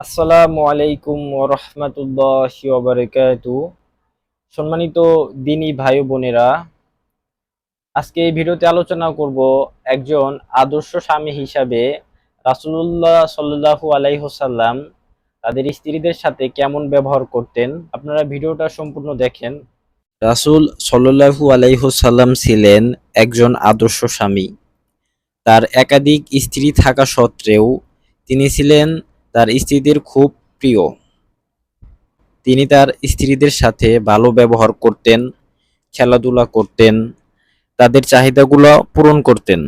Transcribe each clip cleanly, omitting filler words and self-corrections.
আসসালামু আলাইকুম ওয়া রাহমাতুল্লাহি ওয়া বারাকাতুহু। সম্মানিত দিনী ভাই ও বোনেরা, আজকে এই ভিডিওতে আলোচনা করব একজন আদর্শ স্বামী হিসাবে রাসূলুল্লাহ সাল্লাল্লাহু আলাইহি ওয়াসাল্লাম তাদের স্ত্রীদের সাথে কেমন ব্যবহার করতেন। আপনারা ভিডিওটা সম্পূর্ণ দেখেন। রাসূল সাল্লাল্লাহু আলাইহি ওয়াসাল্লাম ছিলেন একজন আদর্শ স্বামী। তার একাধিক স্ত্রী থাকা সত্ত্বেও তিনি ছিলেন তার স্ত্রীদের খুব প্রিয়। তিনি তার স্ত্রীদের সাথে ভালো ব্যবহার করতেন, খেলাধুলা করতেন, তাদের চাহিদাগুলো পূরণ করতেন।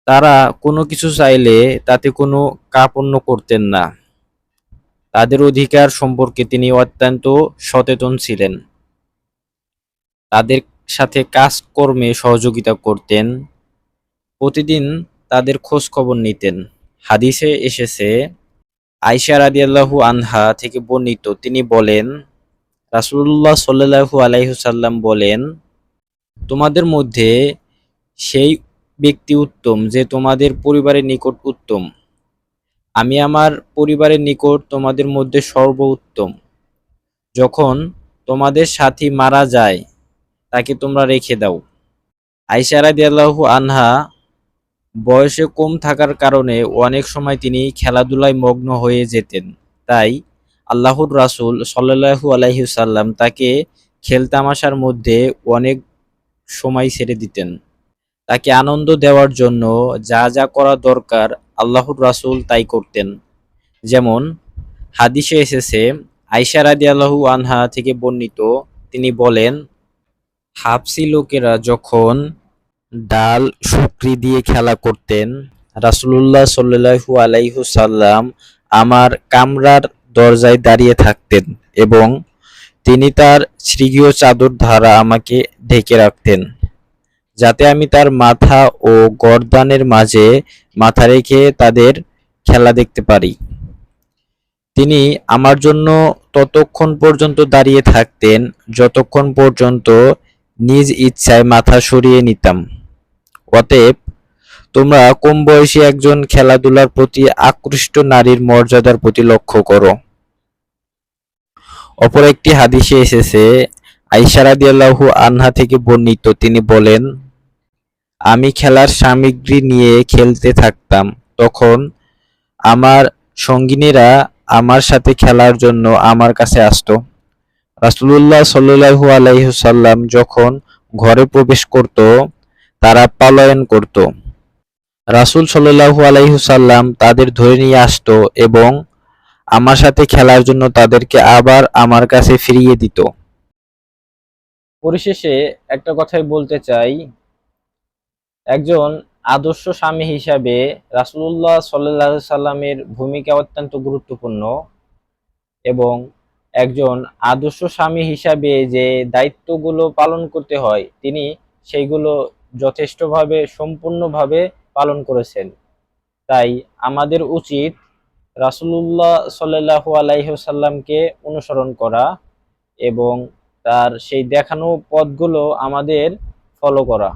তারা কোনো কিছু চাইলে তাতে কোনো কার্পণ্য করতেন না। তাদের অধিকার সম্পর্কে তিনি অত্যন্ত সচেতন ছিলেন। তাদের সাথে কাজকর্মে সহযোগিতা করতেন, প্রতিদিন তাদের খোঁজ খবর নিতেন। হাদিসে এসেছে, আয়েশা রাদিয়াল্লাহু আনহা থেকে বর্ণিত, তিনি বলেন, রাসূলুল্লাহ সাল্লাল্লাহু আলাইহি ওয়াসাল্লাম বলেন, তোমাদের মধ্যে সেই ব্যক্তি উত্তম যে তোমাদের পরিবারের নিকট উত্তম। আমি আমার পরিবারের নিকট তোমাদের মধ্যে সর্বোত্তম। যখন তোমাদের সাথী মারা যায় তাকে তোমরা রেখে দাও। আয়েশা রাদিয়াল্লাহু আনহা বয়সে কম থাকার কারণে অনেক সময় তিনি খেলাধুলায় মগ্ন হয়ে যেতেন। তাই আল্লাহর রাসূল সাল্লাল্লাহু আলাইহি ওয়াসাল্লাম তাকে খেলতামাশার মধ্যে অনেক সময় ছেড়ে দিতেন। তাকে আনন্দ দেওয়ার জন্য যা যা করা দরকার আল্লাহর রাসূল তাই করতেন। যেমন হাদিসে এসেছে, আয়েশা রাদিয়াল্লাহু আনহা থেকে বর্ণিত, তিনি বলেন, হাবশী লোকেরা যখন ডাল শুকরি দিয়ে খেলা করতেন, রাসূলুল্লাহ সাল্লাল্লাহু আলাইহি ওয়াসাল্লাম আমার কামরার দরজায় দাঁড়িয়ে থাকতেন এবং তিনি তার শৃগীয় চাদর দ্বারা আমাকে ঢেকে রাখতেন, যাতে আমি তার মাথা ও গর্দানের মাঝে মাথা রেখে তাদের খেলা দেখতে পারি। তিনি আমার জন্য ততক্ষণ পর্যন্ত দাঁড়িয়ে থাকতেন যতক্ষণ পর্যন্ত নিজ ইচ্ছায় মাথা সরিয়ে নিতাম। অতএব তোমরা কম বয়সী একজন খেলাধুলার প্রতি আকৃষ্ট নারীর মর্যাদার প্রতি লক্ষ্য করো। অপর একটি হাদিসে এসেছে, আয়েশা রাদিয়াল্লাহু আনহা থেকে বর্ণিত, তিনি বলেন, আমি খেলার সামগ্রী নিয়ে খেলতে থাকতাম, তখন আমার সঙ্গিনীরা আমার সাথে খেলার জন্য আমার কাছে আসতো। রাসূলুল্লাহ সাল্লাল্লাহু আলাইহি ওয়াসাল্লাম যখন ঘরে প্রবেশ করত, তারা পলায়ন করত। রাসূল সাল্লাল্লাহু আলাইহি ওয়াসাল্লাম তাদের ধরে নিয়ে আসতো এবং আমার সাথে খেলার জন্য তাদেরকে আবার আমার কাছে ফিরিয়ে দিত। পরিশেষে একটা কথাই বলতে চাই, একজন আদর্শ স্বামী হিসাবে রাসূলুল্লাহ সাল্লাল্লাহু আলাইহি সাল্লামের ভূমিকা অত্যন্ত গুরুত্বপূর্ণ এবং একজন আদর্শ স্বামী হিসাবে যে দায়িত্বগুলো পালন করতে হয় তিনি সেইগুলো যথেষ্টভাবে সম্পূর্ণভাবে পালন করেছেন। তাই আমাদের উচিত রাসূলুল্লাহ সাল্লাল্লাহু আলাইহি ওয়াসাল্লামকে অনুসরণ করা এবং তার সেই দেখানো পথগুলো আমাদের ফলো করা।